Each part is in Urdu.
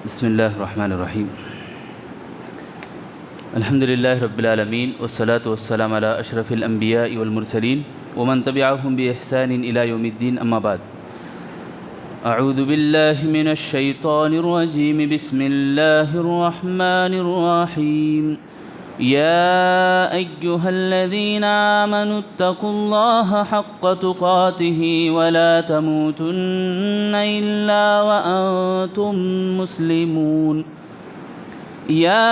بسم اللہ الرحمن الرحیم الحمد للہ رب العالمین والصلاة والسلام علی اشرف الانبیاء والمرسلین ومن تبعهم بإحسان الى یوم الدین اما بعد اعوذ باللہ من الشیطان الرجیم بسم اللہ الرحمن الرحیم یا ایہا الذین آمنوا اتقوا اللہ حق تقاته ولا تموتن الا وانتم مسلمون يا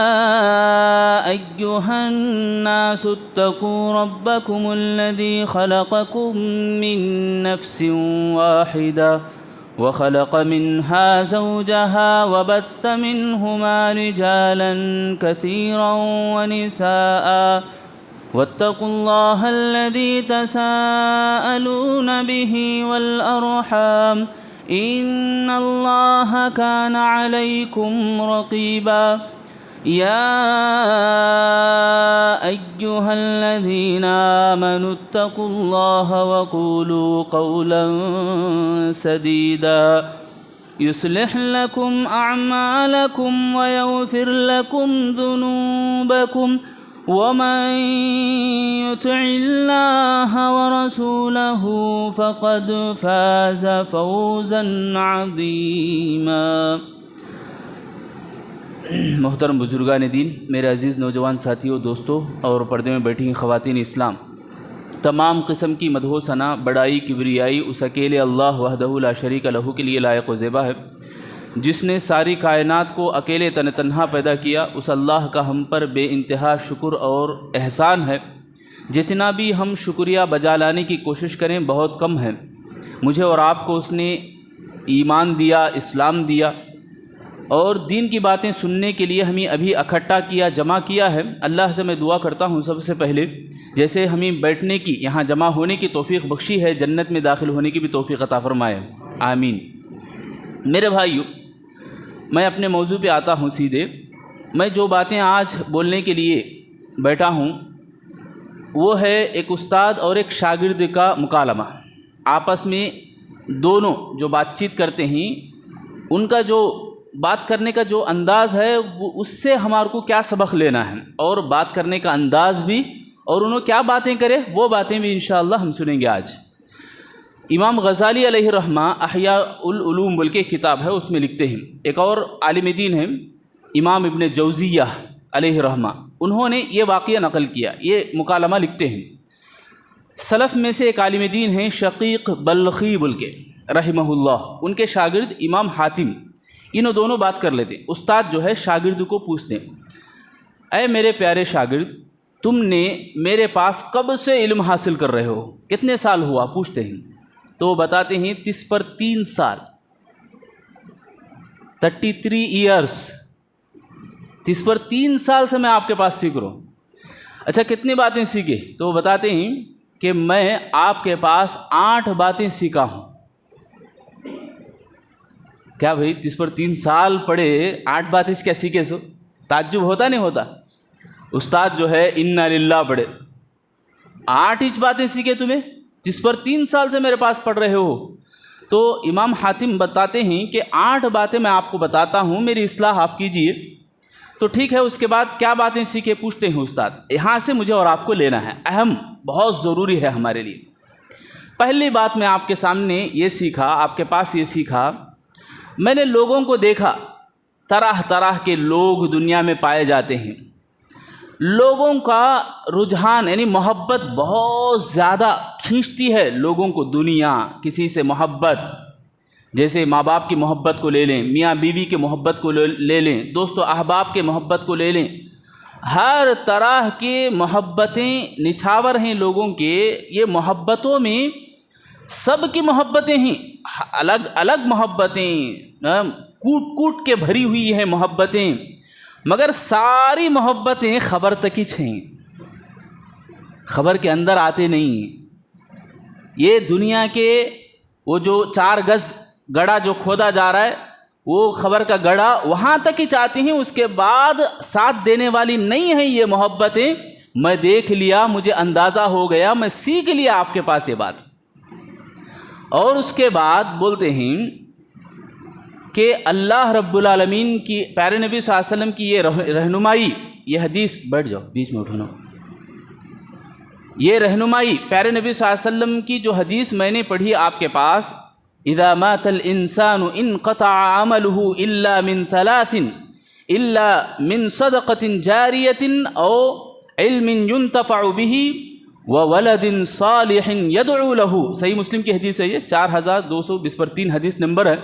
أيها الناس اتقوا ربكم الذي خلقكم من نفس واحدة وخلق منها زوجها وبث منهما رجالا كثيرا ونساء واتقوا الله الذي تساءلون به والأرحام إن الله كان عليكم رقيبا يا أيها الذين آمنوا اتقوا الله وقولوا قولا سديدا يصلح لكم أعمالكم ويغفر لكم ذنوبكم ومن يطع الله ورسوله فقد فاز فوزا عظيما۔ محترم بزرگان دین، میرے عزیز نوجوان ساتھیوں، دوستوں اور پردے میں بیٹھی خواتین اسلام، تمام قسم کی مدح و ثنا، بڑائی، کبریائی اس اکیلے اللہ وحدہ لا شریک لہ کے لیے لائق و زیبا ہے، جس نے ساری کائنات کو اکیلے تنہا پیدا کیا۔ اس اللہ کا ہم پر بے انتہا شکر اور احسان ہے۔ جتنا بھی ہم شکریہ بجا لانے کی کوشش کریں بہت کم ہے۔ مجھے اور آپ کو اس نے ایمان دیا، اسلام دیا اور دین کی باتیں سننے کے لیے ہمیں ابھی اکٹھا کیا، جمع کیا ہے۔ اللہ سے میں دعا کرتا ہوں سب سے پہلے جیسے ہمیں بیٹھنے کی، یہاں جمع ہونے کی توفیق بخشی ہے، جنت میں داخل ہونے کی بھی توفیق عطا فرمائے، آمین۔ میرے بھائیو، میں اپنے موضوع پہ آتا ہوں سیدھے۔ میں جو باتیں آج بولنے کے لیے بیٹھا ہوں وہ ہے ایک استاد اور ایک شاگرد کا مکالمہ۔ آپس میں دونوں جو بات چیت کرتے ہیں ان کا جو بات کرنے کا جو انداز ہے وہ اس سے ہمارے کو کیا سبق لینا ہے، اور بات کرنے کا انداز بھی، اور انہوں کیا باتیں کرے وہ باتیں بھی انشاءاللہ ہم سنیں گے آج۔ امام غزالی علیہ رحمہ احیاء العلوم بول کے کتاب ہے، اس میں لکھتے ہیں۔ ایک اور عالم دین ہیں امام ابن جوزیہ علیہ رحمہ، انہوں نے یہ واقعہ نقل کیا، یہ مکالمہ لکھتے ہیں۔ سلف میں سے ایک عالم دین ہیں شقیق بلخی بول کے رحمہ اللہ، ان کے شاگرد امام حاتم، انہوں دونوں بات کر لیتے۔ استاد جو ہے شاگرد کو پوچھتے ہیں، اے میرے پیارے شاگرد، تم نے میرے پاس کب سے علم حاصل کر رہے ہو؟ کتنے سال ہوا؟ پوچھتے ہیں۔ تو وہ بتاتے ہیں 30 پر 3 سال، 33 ایئرس، 30 پر 3 سال سے میں آپ کے پاس سیکھ رہا ہوں۔ اچھا کتنی باتیں سیکھے؟ تو وہ بتاتے ہیں کہ میں آپ کے پاس 8 باتیں سیکھا ہوں۔ کیا بھئی 30 پر 3 سال پڑھے 8 باتیں کیا سیکھے؟ سو تعجب ہوتا نہیں ہوتا؟ استاد جو ہے انا للہ پڑھے، 8 باتیں سیکھے تمہیں، 30 پر 3 سال سے میرے پاس پڑھ رہے ہو۔ تو امام حاتم بتاتے ہیں کہ 8 باتیں میں آپ کو بتاتا ہوں، میری اصلاح آپ کیجئے۔ تو ٹھیک ہے، اس کے بعد کیا باتیں سیکھے پوچھتے ہیں استاد۔ یہاں سے مجھے اور آپ کو لینا ہے، اہم، بہت ضروری ہے ہمارے لیے۔ پہلی بات میں آپ کے سامنے یہ سیکھا، آپ کے پاس یہ سیکھا، میں نے لوگوں کو دیکھا، طرح طرح کے لوگ دنیا میں پائے جاتے ہیں۔ لوگوں کا رجحان یعنی محبت بہت زیادہ کھینچتی ہے لوگوں کو دنیا، کسی سے محبت، جیسے ماں باپ کی محبت کو لے لیں، میاں بیوی کے محبت کو لے لیں، دوست و احباب کے محبت کو لے لیں، ہر طرح کے محبتیں نچھاور ہیں لوگوں کے۔ یہ محبتوں میں سب کی محبتیں ہیں، الگ الگ محبتیں، کوٹ کوٹ کے بھری ہوئی ہیں محبتیں، مگر ساری محبتیں خبر تک ہی ہیں، خبر کے اندر آتے نہیں ہیں۔ یہ دنیا کے وہ جو 4 گز گڑھا جو کھودا جا رہا ہے، وہ خبر کا گڑھا وہاں تک ہی چاہتے ہیں، اس کے بعد ساتھ دینے والی نہیں ہیں یہ محبتیں۔ میں دیکھ لیا، مجھے اندازہ ہو گیا، میں سیکھ لیا آپ کے پاس یہ بات۔ اور اس کے بعد بولتے ہیں کہ اللہ رب العالمین کی پیارے نبی صلی اللہ علیہ وسلم کی یہ رہنمائی، یہ حدیث، بیٹھ جاؤ بیچ میں اٹھو نا، یہ رہنمائی پیارے نبی صلی اللہ علیہ وسلم کی جو حدیث میں نے پڑھی آپ کے پاس، اذا مات الانسان انقطع عمله الا من ثلاث الا من صدقة جاریة او علم ينتفع به وولد صالح يدعو له، صحیح مسلم کی حدیث ہے، یہ 4220 حدیث نمبر ہے،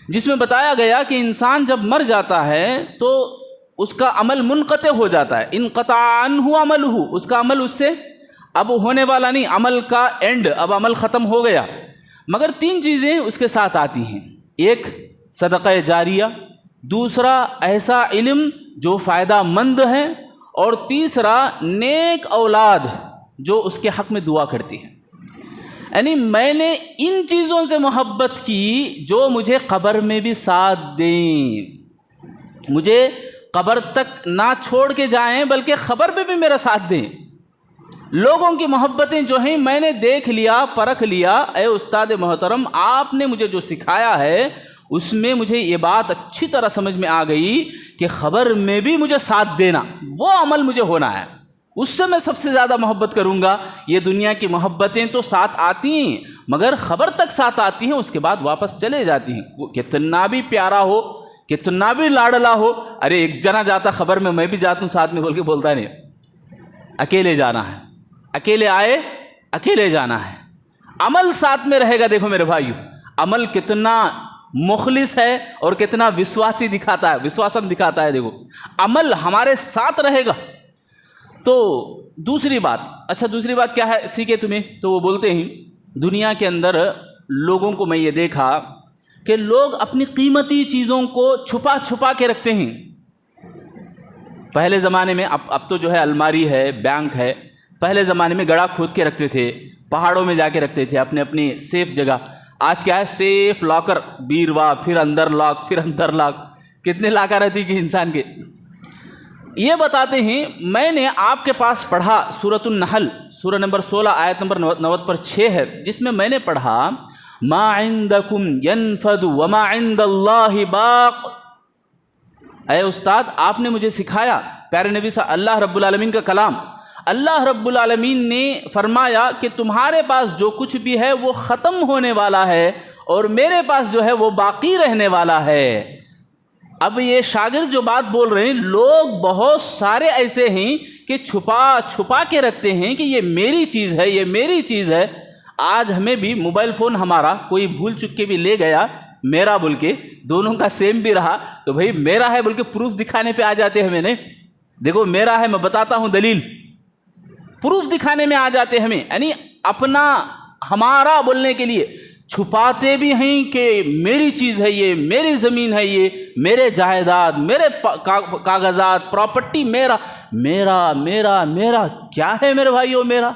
جس میں بتایا گیا کہ انسان جب مر جاتا ہے تو اس کا عمل منقطع ہو جاتا ہے، انقطع عنہ عملہ، اس کا عمل اس سے اب ہونے والا نہیں، عمل کا اینڈ، اب عمل ختم ہو گیا، مگر 3 چیزیں اس کے ساتھ آتی ہیں، ایک صدقہ جاریہ، دوسرا ایسا علم جو فائدہ مند ہے، اور تیسرا نیک اولاد جو اس کے حق میں دعا کرتی ہے۔ یعنی میں نے ان چیزوں سے محبت کی جو مجھے قبر میں بھی ساتھ دیں، مجھے قبر تک نہ چھوڑ کے جائیں بلکہ قبر پہ بھی میرا ساتھ دیں۔ لوگوں کی محبتیں جو ہیں میں نے دیکھ لیا، پرکھ لیا، اے استاد محترم آپ نے مجھے جو سکھایا ہے اس میں مجھے یہ بات اچھی طرح سمجھ میں آ گئی کہ خبر میں بھی مجھے ساتھ دینا، وہ عمل مجھے ہونا ہے، اس سے میں سب سے زیادہ محبت کروں گا۔ یہ دنیا کی محبتیں تو ساتھ آتی ہیں مگر خبر تک ساتھ آتی ہیں، اس کے بعد واپس چلے جاتی ہیں، کتنا بھی پیارا ہو، کتنا بھی لاڈلا ہو، ارے ایک جنا جاتا خبر میں بھی جاتا ہوں ساتھ میں بول کے بولتا نہیں، اکیلے جانا ہے، اکیلے آئے اکیلے جانا ہے، عمل ساتھ میں رہے گا۔ دیکھو میرے بھائیو، عمل کتنا مخلص ہے اور کتنا وشواسی دکھاتا ہے، وشواسم دکھاتا ہے، دیکھو عمل ہمارے ساتھ رہے گا۔ تو دوسری بات، اچھا دوسری بات کیا ہے سیکھے تمہیں؟ تو وہ بولتے ہیں دنیا کے اندر لوگوں کو میں یہ دیکھا کہ لوگ اپنی قیمتی چیزوں کو چھپا چھپا کے رکھتے ہیں۔ پہلے زمانے میں، اب تو جو ہے الماری ہے، بینک ہے، پہلے زمانے میں گڑھا کھود کے رکھتے تھے، پہاڑوں میں جا کے رکھتے تھے اپنی سیف جگہ۔ آج کیا ہے، سیف لاکر، بیروا، پھر اندر لاک، پھر اندر لاک، کتنے لاکر رہتی کہ انسان کے۔ یہ بتاتے ہیں، میں نے آپ کے پاس پڑھا سورۃ النحل، سورہ نمبر 16 آیت نمبر 90 پر 6 ہے، جس میں میں نے پڑھا ما عندکم ینفد وما عند اللہ باق۔ اے استاد آپ نے مجھے سکھایا، پیارے نبی صلی اللہ رب العالمین کا کلام، اللہ رب العالمین نے فرمایا کہ تمہارے پاس جو کچھ بھی ہے وہ ختم ہونے والا ہے اور میرے پاس جو ہے وہ باقی رہنے والا ہے۔ اب یہ شاگرد جو بات بول رہے ہیں، لوگ بہت سارے ایسے ہیں کہ چھپا چھپا کے رکھتے ہیں کہ یہ میری چیز ہے، یہ میری چیز ہے۔ آج ہمیں بھی موبائل فون ہمارا کوئی بھول چک کے بھی لے گیا، میرا بول کے، دونوں کا سیم بھی رہا تو بھائی میرا ہے بول کے پروف دکھانے پہ آ جاتے ہیں ہمیں، نہیں دیکھو میرا ہے، میں بتاتا ہوں دلیل، پروف دکھانے میں آ جاتے ہیں ہمیں، یعنی اپنا ہمارا بولنے کے لیے چھپاتے بھی ہیں کہ میری چیز ہے، یہ میری زمین ہے، یہ میرے جائیداد، میرے کاغذات، پراپرٹی میرا میرا میرا میرا کیا ہے میرے بھائیو میرا؟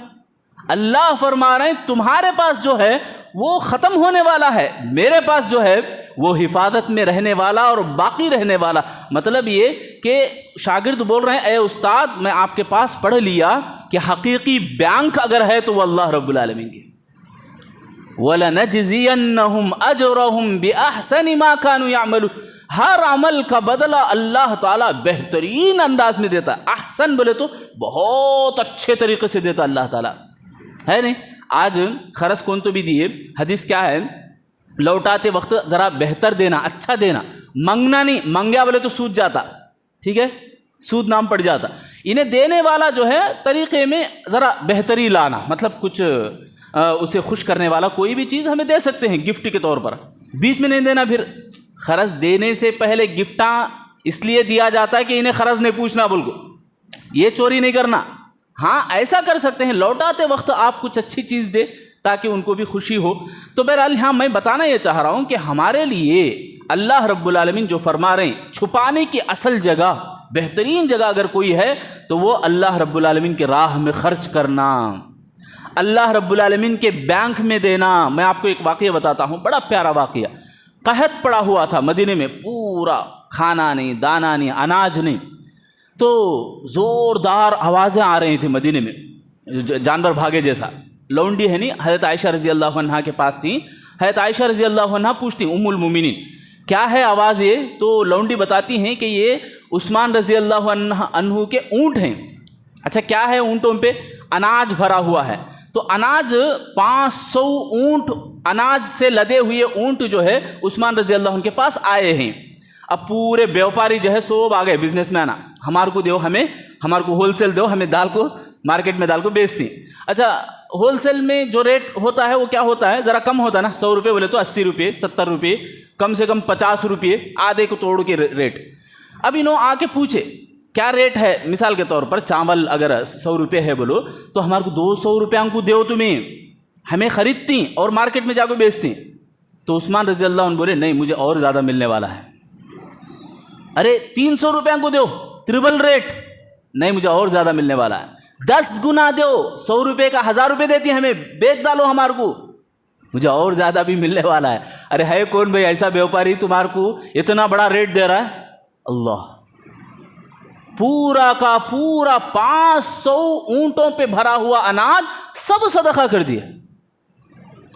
اللہ فرما رہے ہیں تمہارے پاس جو ہے وہ ختم ہونے والا ہے، میرے پاس جو ہے وہ حفاظت میں رہنے والا اور باقی رہنے والا۔ مطلب یہ کہ شاگرد بول رہے ہیں اے استاد میں آپ کے پاس پڑھ لیا کہ حقیقی بینک اگر ہے تو وہ اللہ رب العالمین کی، وَلَنَجْزِيَنَّهُمْ أَجْرَهُمْ بِأَحْسَنِ مَا كَانُوا يَعْمَلُونَ۔ ہر عمل کا بدلہ اللہ تعالیٰ بہترین انداز میں دیتا ہے، احسن بولے تو بہت اچھے طریقے سے دیتا اللہ تعالیٰ، ہے نہیں؟ آج خرچ کون تو بھی دیے، حدیث کیا ہے، لوٹاتے وقت ذرا بہتر دینا، اچھا دینا، منگنا نہیں، منگیا بولے تو سود جاتا، ٹھیک ہے، سود نام پڑ جاتا۔ انہیں دینے والا جو ہے طریقے میں ذرا بہتری لانا، مطلب کچھ اسے خوش کرنے والا کوئی بھی چیز ہمیں دے سکتے ہیں گفٹ کے طور پر، بیچ میں نہیں دینا۔ پھر خرچ دینے سے پہلے گفٹاں اس لیے دیا جاتا ہے کہ انہیں خرچ نہیں پوچھنا، بول کو یہ چوری نہیں کرنا۔ ہاں ایسا کر سکتے ہیں، لوٹاتے وقت آپ کچھ اچھی چیز دے تاکہ ان کو بھی خوشی ہو۔ تو بہرحال ہاں میں بتانا یہ چاہ رہا ہوں کہ ہمارے لیے اللہ رب العالمین جو فرما رہے ہیں چھپانے کی اصل جگہ، بہترین جگہ اگر کوئی ہے تو وہ اللہ رب العالمین کے راہ میں خرچ کرنا، اللہ رب العالمین کے بینک میں دینا۔ میں آپ کو ایک واقعہ بتاتا ہوں، بڑا پیارا واقعہ۔ قحط پڑا ہوا تھا مدینے میں، پورا کھانا نہیں، دانا نہیں، اناج نہیں، تو زوردار آوازیں آ رہی تھیں مدینے میں، جانور بھاگے جیسا۔ لونڈی ہے نہیں، حضرت عائشہ رضی اللہ عنہا کے پاس تھیں، حضرت عائشہ رضی اللہ عنہا پوچھتی ام المومنین کیا ہے آواز یہ؟ تو لونڈی بتاتی ہیں کہ یہ عثمان رضی اللہ عنہ کے اونٹ ہیں۔ اچھا کیا ہے اونٹوں پہ؟ اناج بھرا ہوا ہے۔ تو اناج 500 اونٹ اناج سے لدے ہوئے اونٹ جو ہے عثمان رضی اللہ عنہ کے پاس آئے ہیں۔ اب پورے بیوپاری جو ہے سب آ گئے، بزنس مین، ہمارے کو دیو، ہمارے کو ہول سیل دو، ہمیں دال کو مارکیٹ میں دال کو بیچتی ہیں۔ اچھا ہول سیل میں جو ریٹ ہوتا ہے وہ کیا ہوتا ہے؟ ذرا کم ہوتا ہے نا، 100 روپے بولے تو 80 روپے 70 روپے، کم سے کم 50 روپے، آدھے کو توڑ کے ریٹ۔ اب انہوں آ کے پوچھے کیا ریٹ ہے؟ مثال کے طور پر چاول اگر 100 روپے ہے بولو تو ہمارے کو 200 روپے کو دیو، تمہیں ہمیں خریدتی اور مارکیٹ میں جا کے بیچتی۔ تو عثمان رضی اللہ عنہ بولے نہیں، مجھے اور زیادہ ملنے والا ہے۔ ارے 300 روپے کو دیو، ٹربل ریٹ، نہیں مجھے اور زیادہ ملنے والا ہے۔ 10 گنا دیو، 100 روپے کا 1000 روپے دیتی ہمیں، بیچ ڈالو ہمارے کو، مجھے اور زیادہ بھی ملنے والا ہے۔ ارے ہے کون بھائی ایسا بیوپاری تمہارے کو اتنا بڑا ریٹ دے رہا ہے؟ اللہ، پورا کا پورا 500 اونٹوں پہ بھرا ہوا اناج سب صدقہ کر دیا،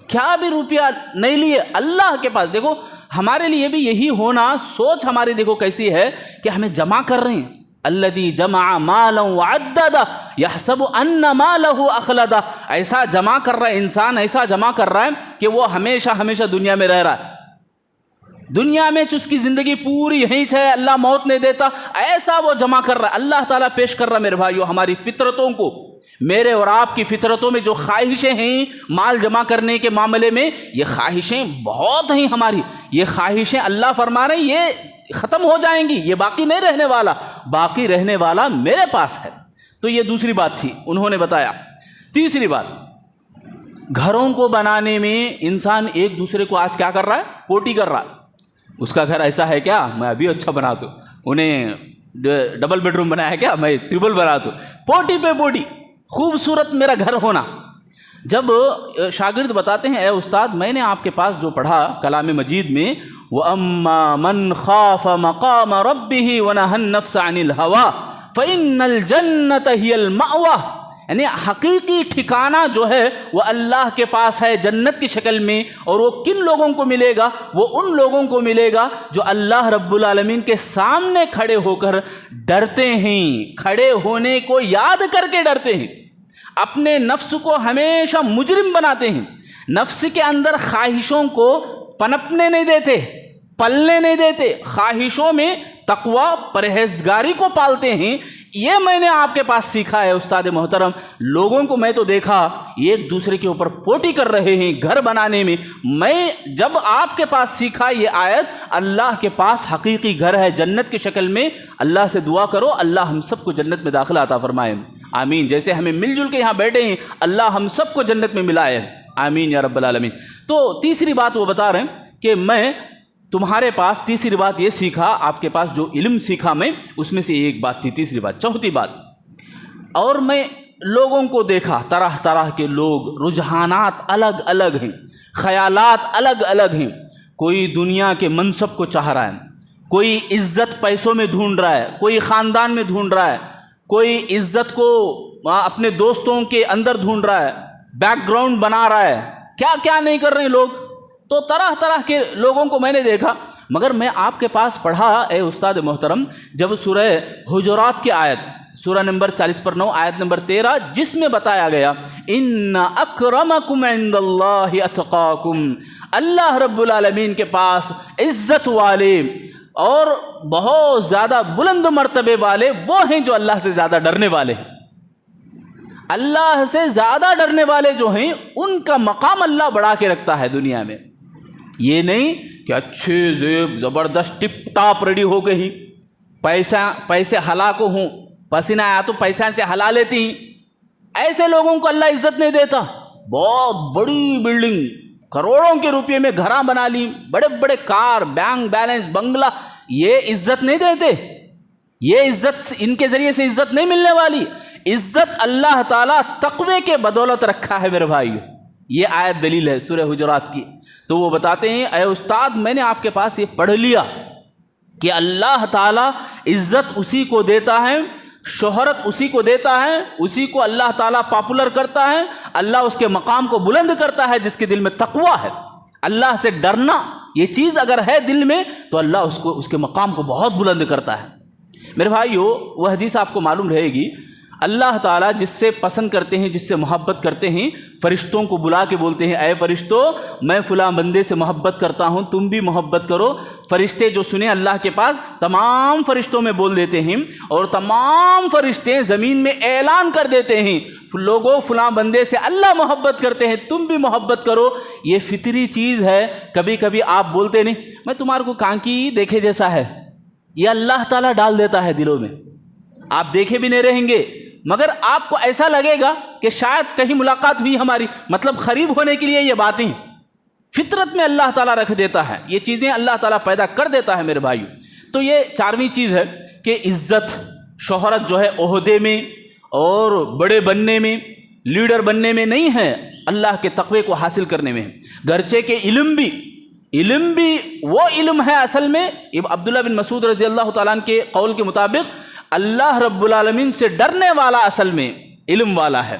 کیا بھی روپیہ نہیں لیے اللہ کے پاس۔ دیکھو ہمارے لیے بھی یہی ہونا، سوچ ہماری دیکھو کیسی ہے کہ ہمیں جمع کر رہے ہیں۔ الذی جمع مالا وعددا یحسب ان مالہ اخلدا، ایسا جمع کر رہا ہے انسان، ایسا جمع کر رہا ہے کہ وہ ہمیشہ ہمیشہ دنیا میں رہ رہا ہے، دنیا میں اس کی زندگی پوری یہیں ہے، اللہ موت نہیں دیتا، ایسا وہ جمع کر رہا ہے۔ اللہ تعالیٰ پیش کر رہا ہے میرے بھائیو ہماری فطرتوں کو، میرے اور آپ کی فطرتوں میں جو خواہشیں ہیں مال جمع کرنے کے معاملے میں، یہ خواہشیں بہت ہیں ہماری، یہ خواہشیں اللہ فرما رہے ہیں یہ ختم ہو جائیں گی، یہ باقی نہیں رہنے والا، باقی رہنے والا میرے پاس ہے۔ تو یہ دوسری بات تھی انہوں نے بتایا۔ تیسری بات، گھروں کو بنانے میں انسان ایک دوسرے کو آج کیا کر رہا ہے؟ پوٹی کر رہا ہے۔ اس کا گھر ایسا ہے کیا؟ میں ابھی اچھا بنا دوں، انہیں ڈبل بیڈ روم بنایا کیا؟ میں ٹرپل بنا دوں، پوٹی پہ پوٹی، خوبصورت میرا گھر ہونا۔ جب شاگرد بتاتے ہیں اے استاد میں نے آپ کے پاس جو پڑھا کلام مجید میں، وَأَمَّا مَنْ خَافَ مَقَامَ رَبِّهِ وَنَهَى النَّفْسَ عَنِ الْهَوَىٰ فَإِنَّ الْجَنَّةَ هِيَ الْمَأْوَىٰ، یعنی حقیقی ٹھکانہ جو ہے وہ اللہ کے پاس ہے جنت کی شکل میں، اور وہ کن لوگوں کو ملے گا؟ وہ ان لوگوں کو ملے گا جو اللہ رب العالمین کے سامنے کھڑے ہو کر ڈرتے ہیں، کھڑے ہونے کو یاد کر کے ڈرتے ہیں، اپنے نفس کو ہمیشہ مجرم بناتے ہیں، نفس کے اندر خواہشوں کو پنپنے نہیں دیتے، پلنے نہیں دیتے، خواہشوں میں تقوی پرہیزگاری کو پالتے ہیں۔ یہ میں نے آپ کے پاس سیکھا ہے استاد محترم۔ لوگوں کو میں تو دیکھا ایک دوسرے کے اوپر پوٹی کر رہے ہیں گھر بنانے میں، میں جب آپ کے پاس سیکھا یہ آیت، اللہ کے پاس حقیقی گھر ہے جنت کی شکل میں، اللہ سے دعا کرو اللہ ہم سب کو جنت میں داخلہ عطا فرمائے، آمین۔ جیسے ہمیں مل جل کے یہاں بیٹھے ہیں، اللہ ہم سب کو جنت میں ملائے، آمین یا رب العالمین۔ تو تیسری بات وہ بتا رہے ہیں کہ میں تمہارے پاس، تیسری بات یہ سیکھا آپ کے پاس جو علم سیکھا میں، اس میں سے ایک بات تھی، تیسری بات۔ چوتھی بات، اور میں لوگوں کو دیکھا، طرح طرح کے لوگ، رجحانات الگ الگ ہیں، خیالات الگ الگ ہیں، کوئی دنیا کے منصب کو چاہ رہا ہے، کوئی عزت پیسوں میں ڈھونڈ رہا ہے، کوئی خاندان میں ڈھونڈ رہا ہے، کوئی عزت کو اپنے دوستوں کے اندر ڈھونڈ رہا ہے، بیک گراؤنڈ بنا رہا ہے، کیا کیا نہیں کر رہے ہیں لوگ۔ تو طرح طرح کے لوگوں کو میں نے دیکھا، مگر میں آپ کے پاس پڑھا اے استاد محترم، جب سورہ حجرات کی آیت، سورہ نمبر 40/9 آیت نمبر 13، جس میں بتایا گیا ان اکرمکم عند اللہ اتقاکم، اللہ رب العالمین کے پاس عزت والے اور بہت زیادہ بلند مرتبے والے وہ ہیں جو اللہ سے زیادہ ڈرنے والے ہیں۔ اللہ سے زیادہ ڈرنے والے جو ہیں ان کا مقام اللہ بڑھا کے رکھتا ہے دنیا میں۔ یہ نہیں کہ اچھے زیب زبردست ٹپ ٹاپ ریڈی ہو گئی، پیسے ہلاک ہوں، پسینہ آیا تو پیسہ سے ہلا لیتی ہیں، ایسے لوگوں کو اللہ عزت نہیں دیتا۔ بہت بڑی بلڈنگ، کروڑوں کے روپے میں گھراں بنا لی، بڑے بڑے کار، بینک بیلنس، بنگلہ، یہ عزت نہیں دیتے، یہ عزت ان کے ذریعے سے عزت نہیں ملنے والی۔ عزت اللہ تعالیٰ تقوی کے بدولت رکھا ہے میرے بھائی، یہ آیت دلیل ہے سورہ حجرات کی۔ تو وہ بتاتے ہیں اے استاد میں نے آپ کے پاس یہ پڑھ لیا کہ اللہ تعالیٰ عزت اسی کو دیتا ہے، شہرت اسی کو دیتا ہے، اسی کو اللہ تعالیٰ پاپولر کرتا ہے، اللہ اس کے مقام کو بلند کرتا ہے جس کے دل میں تقوی ہے۔ اللہ سے ڈرنا یہ چیز اگر ہے دل میں تو اللہ اس کے مقام کو بہت بلند کرتا ہے۔ میرے بھائیو، وہ حدیث آپ کو معلوم رہے گی، اللہ تعالیٰ جس سے پسند کرتے ہیں، جس سے محبت کرتے ہیں، فرشتوں کو بلا کے بولتے ہیں اے فرشتوں میں فلاں بندے سے محبت کرتا ہوں، تم بھی محبت کرو۔ فرشتے جو سنیں اللہ کے پاس تمام فرشتوں میں بول دیتے ہیں، اور تمام فرشتے زمین میں اعلان کر دیتے ہیں لوگوں فلاں بندے سے اللہ محبت کرتے ہیں، تم بھی محبت کرو۔ یہ فطری چیز ہے، کبھی کبھی آپ بولتے نہیں میں تمہارے کو کانکی دیکھے جیسا ہے، یہ اللہ تعالیٰ ڈال دیتا ہے دلوں میں، آپ دیکھے بھی نہیں رہیں گے مگر آپ کو ایسا لگے گا کہ شاید کہیں ملاقات ہوئی ہماری، مطلب قریب ہونے کے لیے یہ باتیں فطرت میں اللہ تعالیٰ رکھ دیتا ہے، یہ چیزیں اللہ تعالیٰ پیدا کر دیتا ہے میرے بھائیو۔ تو یہ چارہویں چیز ہے کہ عزت شہرت جو ہے عہدے میں اور بڑے بننے میں، لیڈر بننے میں نہیں ہے، اللہ کے تقوی کو حاصل کرنے میں ہے۔ گرچہ کہ علم بھی وہ علم ہے اصل میں، عبداللہ بن مسعود رضی اللہ تعالیٰ عنہ کے قول کے مطابق اللہ رب العالمین سے ڈرنے والا اصل میں علم والا ہے۔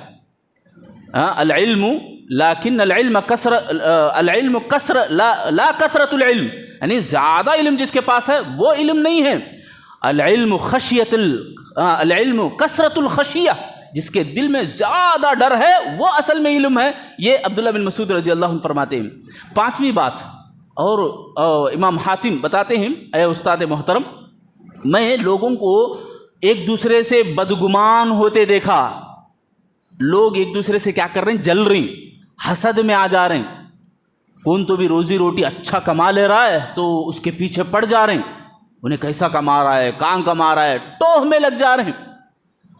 العلم لیکن العلم لا کثرت العلم، یعنی زیادہ علم جس کے پاس ہے وہ علم نہیں ہے۔ العلم کثرت الخشیہ، جس کے دل میں زیادہ ڈر ہے وہ اصل میں علم ہے، یہ عبداللہ بن مسعود رضی اللہ عنہ فرماتے ہیں۔ پانچویں بات، اور امام حاتم بتاتے ہیں اے استاد محترم، میں لوگوں کو ایک دوسرے سے بدگمان ہوتے دیکھا، لوگ ایک دوسرے سے کیا کر رہے ہیں، جل رہے ہیں، حسد میں آ جا رہے ہیں، کون تو بھی روزی روٹی اچھا کما لے رہا ہے تو اس کے پیچھے پڑ جا رہے ہیں، انہیں کیسا کما رہا ہے، کہاں کما رہا ہے، ٹوہ میں لگ جا رہے ہیں۔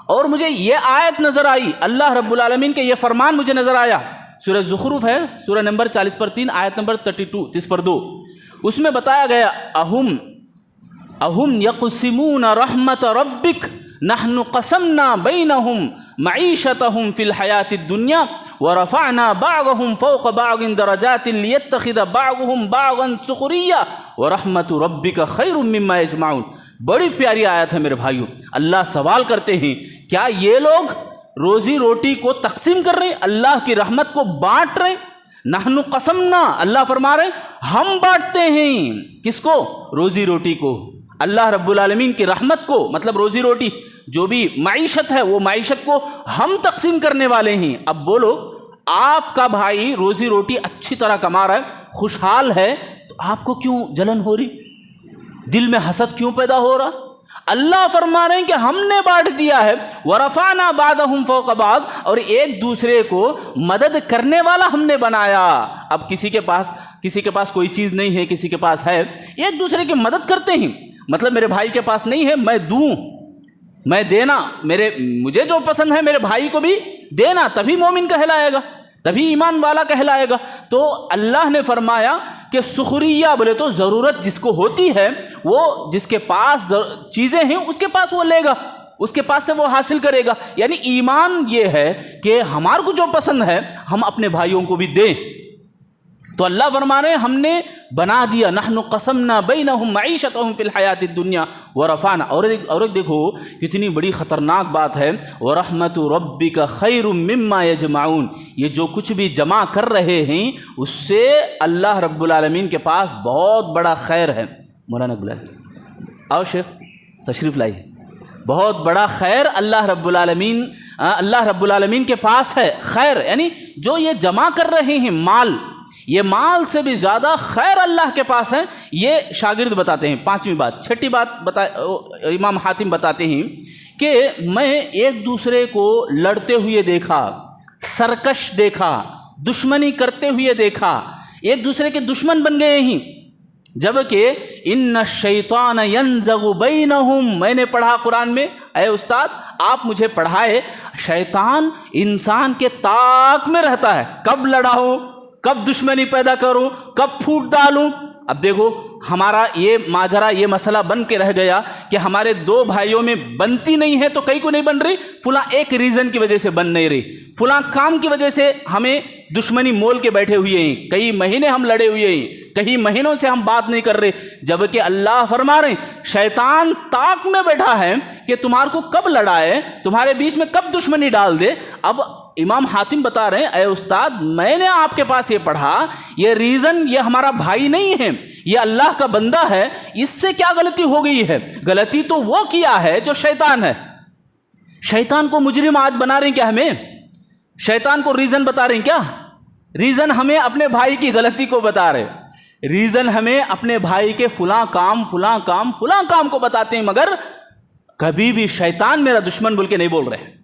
اور مجھے یہ آیت نظر آئی، اللہ رب العالمین کے یہ فرمان مجھے نظر آیا، سورہ زخرف ہے، سورہ نمبر 40/3 آیت نمبر 30/2، اس میں بتایا گیا اہم یقسمون رحمت ربک نحن قسمنا بینہم معیشتہم فی الحیاۃ الدنیا ورفعنا بعضهم فوق بعض درجات لیتخذ بعضهم بعضا سخریا ورحمت ربک خیر مما یجمعون۔ بڑی پیاری آیت ہے میرے بھائیو۔ اللہ سوال کرتے ہیں کیا یہ لوگ روزی روٹی کو تقسیم کر رہے ہیں، اللہ کی رحمت کو بانٹ رہے ہیں؟ نحن قسمنا، اللہ فرما رہے ہیں ہم بانٹتے ہیں، کس کو؟ روزی روٹی کو، اللہ رب العالمین کی رحمت کو، مطلب روزی روٹی جو بھی معیشت ہے وہ معیشت کو ہم تقسیم کرنے والے ہیں۔ اب بولو آپ کا بھائی روزی روٹی اچھی طرح کما رہا ہے، خوشحال ہے، تو آپ کو کیوں جلن ہو رہی، دل میں حسد کیوں پیدا ہو رہا؟ اللہ فرما رہے ہیں کہ ہم نے بانٹ دیا ہے، ورفعنا بعضهم فوق بعض، اور ایک دوسرے کو مدد کرنے والا ہم نے بنایا۔ اب کسی کے پاس کوئی چیز نہیں ہے، کسی کے پاس ہے، ایک دوسرے کی مدد کرتے ہیں، مطلب میرے بھائی کے پاس نہیں ہے میں دوں، میں دینا، مجھے جو پسند ہے میرے بھائی کو بھی دینا، تبھی مومن کہلائے گا، تبھی ایمان والا کہلائے گا۔ تو اللہ نے فرمایا کہ سخریہ بولے تو ضرورت جس کو ہوتی ہے، وہ جس کے پاس چیزیں ہیں اس کے پاس وہ لے گا، اس کے پاس سے وہ حاصل کرے گا۔ یعنی ایمان یہ ہے کہ ہمارے کو جو پسند ہے ہم اپنے بھائیوں کو بھی دیں۔ تو اللہ فرما رہے ہیں ہم نے بنا دیا، نحن قسمنا بینہم معیشتہم فی الحیاۃ الدنیا ورفعنا، اور ایک دیکھو کتنی بڑی خطرناک بات ہے، ورحمت ربک خیر مما یجمعون، یہ جو کچھ بھی جمع کر رہے ہیں اس سے اللہ رب العالمین کے پاس بہت بڑا خیر ہے۔ مولانا بلال آؤ شیخ تشریف لائیے، بہت بڑا خیر اللہ رب العالمین کے پاس ہے، خیر یعنی جو یہ جمع کر رہے ہیں مال، یہ مال سے بھی زیادہ خیر اللہ کے پاس ہے، یہ شاگرد بتاتے ہیں۔ پانچویں بات، چھٹی بات امام حاتم بتاتے ہیں کہ میں ایک دوسرے کو لڑتے ہوئے دیکھا، سرکش دیکھا، دشمنی کرتے ہوئے دیکھا، ایک دوسرے کے دشمن بن گئے ہیں، جبکہ ان الشیطان ینزغ بینہم، میں نے پڑھا قرآن میں، اے استاد آپ مجھے پڑھائے، شیطان انسان کے طاق میں رہتا ہے، کب لڑاؤں، کب دشمنی پیدا کروں، کب پھوٹ ڈالوں۔ اب دیکھو ہمارا یہ ماجرا، یہ مسئلہ بن کے رہ گیا کہ ہمارے دو بھائیوں میں بنتی نہیں ہے تو کئی کو نہیں بن رہی، فلاں ایک ریزن کی وجہ سے بن نہیں رہی، فلاں کام کی وجہ سے ہمیں دشمنی مول کے بیٹھے ہوئے ہیں، کئی مہینے ہم لڑے ہوئے ہیں، کئی مہینوں سے ہم بات نہیں کر رہے، جبکہ اللہ فرما رہے ہیں شیطان طاق میں بیٹھا ہے کہ تمہارے کو کب لڑائے، تمہارے بیچ میں کب دشمنی ڈال دے۔ اب امام حاتم بتا رہے ہیں اے استاد میں نے آپ کے پاس یہ پڑھا، یہ ریزن یہ ہمارا بھائی نہیں ہے، یہ اللہ کا بندہ ہے، اس سے کیا غلطی ہو گئی ہے؟ غلطی تو وہ کیا ہے جو شیطان ہے۔ شیطان کو مجرم آج بنا رہے ہیں کیا؟ ہمیں شیطان کو ریزن بتا رہے ہیں کیا؟ ریزن ہمیں اپنے بھائی کی غلطی کو بتا رہے، ریزن ہمیں اپنے بھائی کے فلاں کام کو بتاتے ہیں، مگر کبھی بھی شیطان میرا دشمن بول کے نہیں بول رہے۔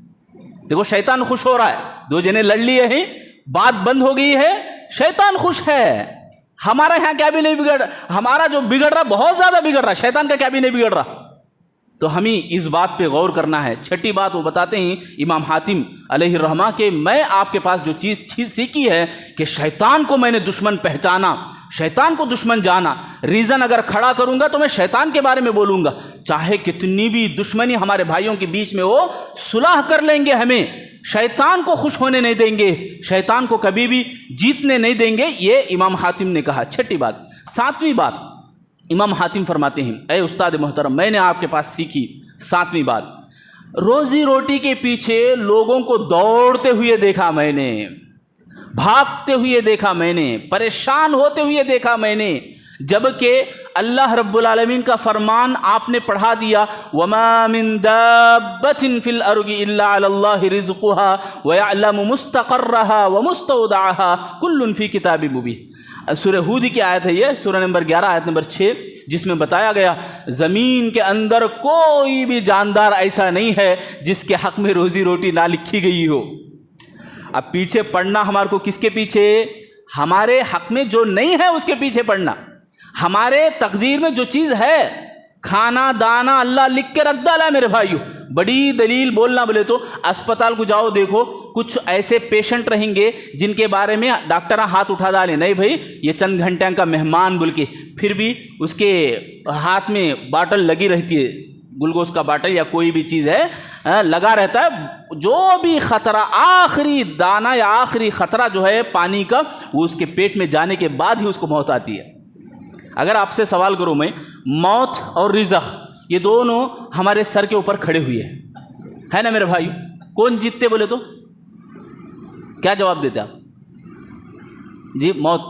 دیکھو شیطان خوش ہو رہا ہے، دو جنے لڑ لیے ہیں، بات بند ہو گئی ہے، شیطان خوش ہے۔ ہمارا یہاں کیا بھی نہیں بگڑ، ہمارا جو بگڑ رہا بہت زیادہ بگڑ رہا، شیطان کا کیا بھی نہیں بگڑ رہا۔ تو ہمیں اس بات پہ غور کرنا ہے۔ چھٹی بات وہ بتاتے ہیں امام حاتم علیہ الرحمہ کہ میں آپ کے پاس جو چیز سیکھی ہے کہ شیطان کو میں نے دشمن پہچانا، شیطان کو دشمن جانا۔ ریزن اگر کھڑا کروں گا تو میں شیطان کے بارے میں بولوں گا، چاہے کتنی بھی دشمنی ہمارے بھائیوں کے بیچ میں ہو، صلح کر لیں گے، ہمیں شیطان کو خوش ہونے نہیں دیں گے، شیطان کو کبھی بھی جیتنے نہیں دیں گے، یہ امام حاتم نے کہا۔ چھٹی بات۔ ساتویں بات امام حاتم فرماتے ہیں اے استاد محترم میں نے آپ کے پاس سیکھی ساتویں بات، روزی روٹی کے پیچھے لوگوں کو دوڑتے ہوئے دیکھا میں نے، بھاگتے ہوئے دیکھا میں نے، پریشان ہوتے ہوئے دیکھا میں نے، جبکہ اللہ رب العالمین کا فرمان آپ نے پڑھا دیا وَمَا مِن دَابَّةٍ فِي الْأَرْضِ إِلَّا عَلَى اللَّهِ رِزْقُهَا وَيَعْلَمُ مُسْتَقَرَّهَا وَمُسْتَوْدَعَهَا كُلٌّ فِي كِتَابٍ مُبِينٍ۔ سورہ ہود کی آیت ہے یہ، سورہ نمبر 11 آیت نمبر 6، جس میں بتایا گیا زمین کے اندر کوئی بھی جاندار ایسا نہیں ہے جس کے حق میں روزی روٹی نہ لکھی گئی ہو۔ اب پیچھے پڑنا ہمارے کو کس کے پیچھے؟ ہمارے حق میں جو نہیں ہے اس کے پیچھے پڑنا۔ ہمارے تقدیر میں جو چیز ہے، کھانا دانا اللہ لکھ کے رکھ ڈالا ہے میرے بھائیو۔ بڑی دلیل بولنا بولے تو اسپتال کو جاؤ، دیکھو کچھ ایسے پیشنٹ رہیں گے جن کے بارے میں ڈاکٹر ہاتھ اٹھا ڈالے، نہیں بھائی یہ چند گھنٹے کا مہمان بول کے، پھر بھی اس کے ہاتھ میں باٹل لگی رہتی ہے، گلوکوز کا باٹل یا کوئی بھی چیز ہے لگا رہتا ہے، جو بھی خطرہ آخری دانہ یا آخری خطرہ جو ہے پانی کا، وہ اس کے پیٹ میں جانے کے بعد ہی اس کو موت آتی ہے۔ اگر آپ سے سوال کروں میں، موت اور رزق یہ دونوں ہمارے سر کے اوپر کھڑے ہوئے ہیں، ہے نا میرے بھائی؟ کون جیتتے بولے تو کیا جواب دیتے آپ؟ جی موت،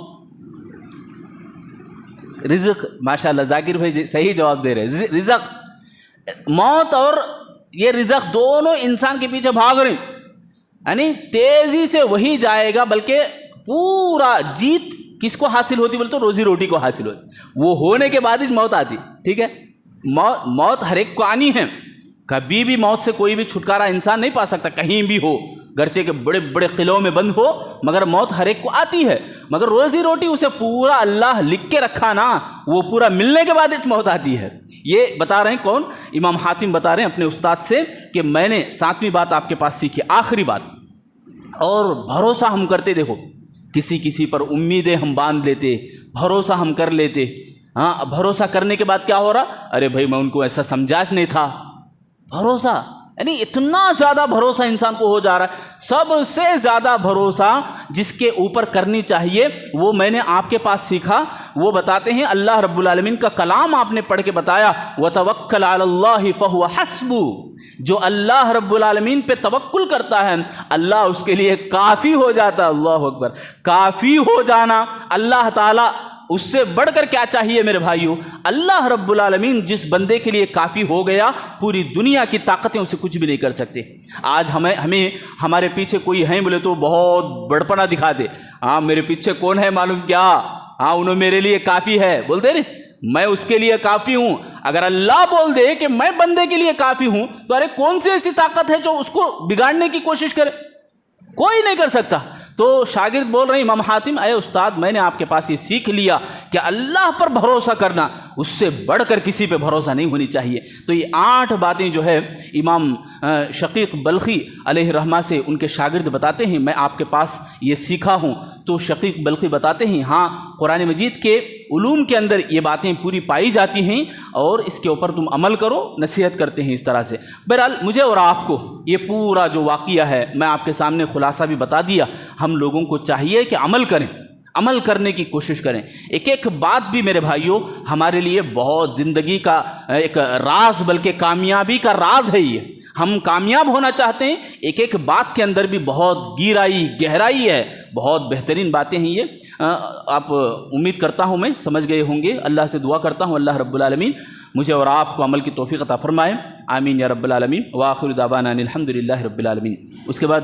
رزق، ماشاءاللہ ذاکر بھائی صحیح جواب دے رہے ہیں، رزق، موت اور یہ رزق دونوں انسان کے پیچھے بھاگ رہے ہیں، یعنی تیزی سے وہی جائے گا، بلکہ پورا جیت کس کو حاصل ہوتی بولے تو روزی روٹی کو حاصل ہوتی، وہ ہونے کے بعد ہی موت آتی، ٹھیک ہے؟ موت ہر ایک کو آنی ہے، کبھی بھی موت سے کوئی بھی چھٹکارا انسان نہیں پا سکتا، کہیں بھی ہو، گرچہ کے بڑے بڑے قلعوں میں بند ہو، مگر موت ہر ایک کو آتی ہے، مگر روزی روٹی اسے پورا اللہ لکھ کے رکھا نا، وہ پورا ملنے کے بعد موت آتی ہے۔ یہ بتا رہے ہیں کون؟ امام حاتم بتا رہے ہیں اپنے استاد سے کہ میں نے ساتویں بات آپ کے پاس سیکھی، آخری بات، اور بھروسہ ہم کرتے، دیکھو کسی پر امیدیں ہم باندھ لیتے، بھروسہ ہم کر لیتے، ہاں بھروسہ کرنے کے بعد کیا ہو رہا؟ ارے بھائی میں ان کو ایسا سمجھاش نہیں تھا، بھروسہ یعنی اتنا زیادہ بھروسہ انسان کو ہو جا رہا ہے۔ سب سے زیادہ بھروسہ جس کے اوپر کرنی چاہیے وہ میں نے آپ کے پاس سیکھا، وہ بتاتے ہیں اللہ رب العالمین کا کلام آپ نے پڑھ کے بتایا وَتَوَكَّلْ عَلَى اللَّهِ فَهُوَ حَسْبُهُ، جو اللہ رب العالمین پہ توکل کرتا ہے اللہ اس کے لیے کافی ہو جاتا ہے۔ اللہ اکبر، کافی ہو جانا اللہ تعالیٰ، اس سے بڑھ کر کیا چاہیے میرے بھائیو؟ اللہ رب العالمین جس بندے کے لیے کافی ہو گیا، پوری دنیا کی طاقتیں اسے کچھ بھی نہیں کر سکتے۔ آج ہمیں ہمارے پیچھے کوئی ہیں بولے تو بہت بڑپنا دکھا دے، ہاں میرے پیچھے کون ہے معلوم کیا، ہاں انہوں میرے لیے کافی ہے، بولتے نہیں میں اس کے لیے کافی ہوں۔ اگر اللہ بول دے کہ میں بندے کے لیے کافی ہوں تو ارے کون سی ایسی طاقت ہے جو اس کو بگاڑنے کی کوشش کرے؟ کوئی نہیں کر سکتا۔ تو شاگرد بول رہے ہیں امام حاتم اے استاد میں نے آپ کے پاس یہ سیکھ لیا کہ اللہ پر بھروسہ کرنا، اس سے بڑھ کر کسی پہ بھروسہ نہیں ہونی چاہیے۔ تو یہ 8 باتیں جو ہے امام شقیق بلخی علیہ الرحمہ سے ان کے شاگرد بتاتے ہیں میں آپ کے پاس یہ سیکھا ہوں۔ تو شقیق بلخی بتاتے ہیں ہاں قرآن مجید کے علوم کے اندر یہ باتیں پوری پائی جاتی ہیں اور اس کے اوپر تم عمل کرو، نصیحت کرتے ہیں اس طرح سے۔ بہرحال مجھے اور آپ کو یہ پورا جو واقعہ ہے میں آپ کے سامنے خلاصہ بھی بتا دیا، ہم لوگوں کو چاہیے کہ عمل کریں، عمل کرنے کی کوشش کریں۔ ایک ایک بات بھی میرے بھائیوں ہمارے لیے بہت زندگی کا ایک راز، بلکہ کامیابی کا راز ہے یہ۔ ہم کامیاب ہونا چاہتے ہیں، ایک ایک بات کے اندر بھی بہت گہرائی ہے، بہت بہترین باتیں ہیں یہ۔ آپ امید کرتا ہوں میں سمجھ گئے ہوں گے۔ اللہ سے دعا کرتا ہوں اللہ رب العالمین مجھے اور آپ کو عمل کی توفیق عطا فرمائے، آمین یا رب العالمین۔ وآخر دعوانا ان الحمد للہ رب العالمین۔ اس کے بعد